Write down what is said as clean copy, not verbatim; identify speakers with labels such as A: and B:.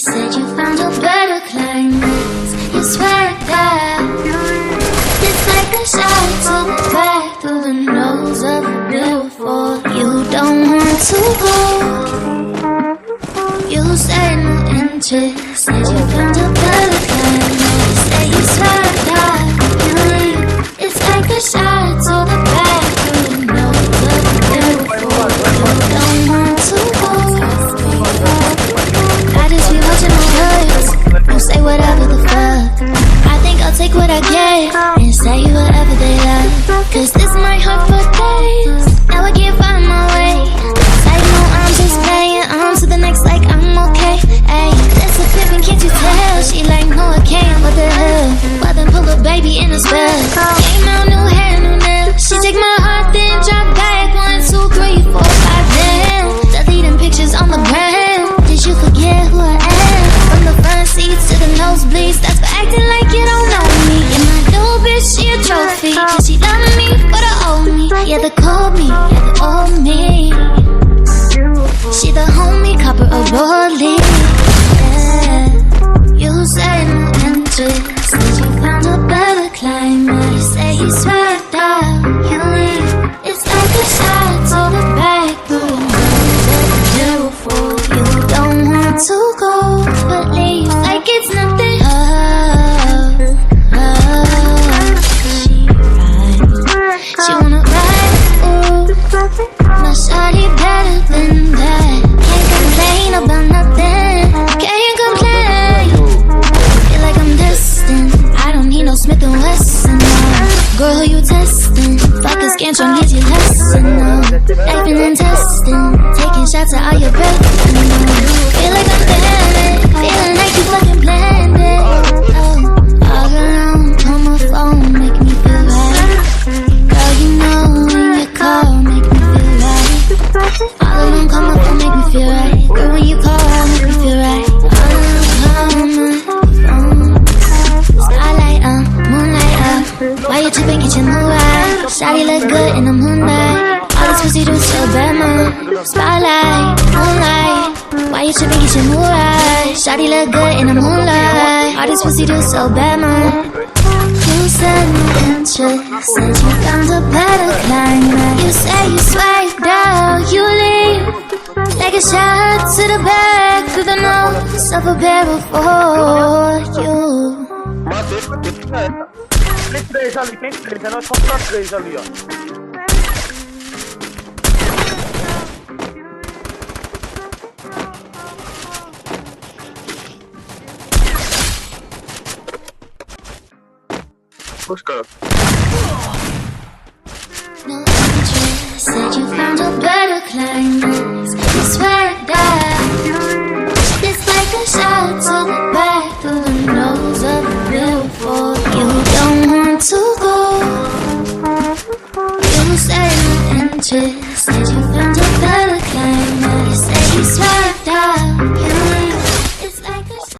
A: said you found a better climate. You swear that it's like a shot to the back through the nose of a beautiful. You don't want to go. You said no interest. Said you found a better climate. You say you swear that it's like a shot to the back through the nose of a beautiful. You don't want to go. I just be watching my words. Don't say whatever the fuck. I think I'll take what I get and say whatever they love. Cause this might hurt for days. Now I can't find my way. Like no, I'm just playing on to the next like I'm okay. Ayy, that's a pippin', can't you tell? She like, no I can't, what the hell? Well then pull a baby in a spell. Came out, new hair, new nails. She take my heart then drop back. 1, 2, 3, 4, 5, damn. Deleting pictures on the ground. Did you forget who I am? From the front seats to the nosebleeds. That's for acting like you don't know me. And my little bitch, she a trophy. Cause she love me for the old me. Yeah, the cold me, yeah, the old me. She the homie, copper of Rollie. Yeah. You say no interest. Said you found a better climate. You say you swagged out. You leave. It's like a shot to the back. Beautiful. You don't want to go, but leave like it's nothing. She rides. She wanna ride. Ooh. My shawty better than that. Can't complain about nothing. Can't complain. Feel like I'm destined. I don't need no Smith & Wesson. Girl, who you testing? Fuck a scantron, here's your lesson. Knifing and testing. Taking shots at all your breath. Feel like I'm bad. Feeling like you fucking planned it. Oh, all alone on my phone, make me feel right. Girl, you know when you call, make me feel right. All alone, call my phone, make me feel right. Girl, when you call, make me feel right. All alone, call my phone. Starlight up, moonlight up. Why you tripping, get your mood right. Shawty look good in the moonlight. All this pussy do so bad, man. Spotlight, moonlight. Why you tripping, get your mood right. Shawty look good in the moonlight. All this pussy do so bad, man. You said no interest. Said you found a better climate. You say you swagged out. You leave like a shot to the back through the nose of a barrel for you.
B: Quem 3 ali, quem 3? É nós contra 3 ali, ó. Os caras.
A: No interest. Said you found a better climate. You swear that it's like a shot to the back through the nose of a beautiful. You don't want to go. You say no interest. Said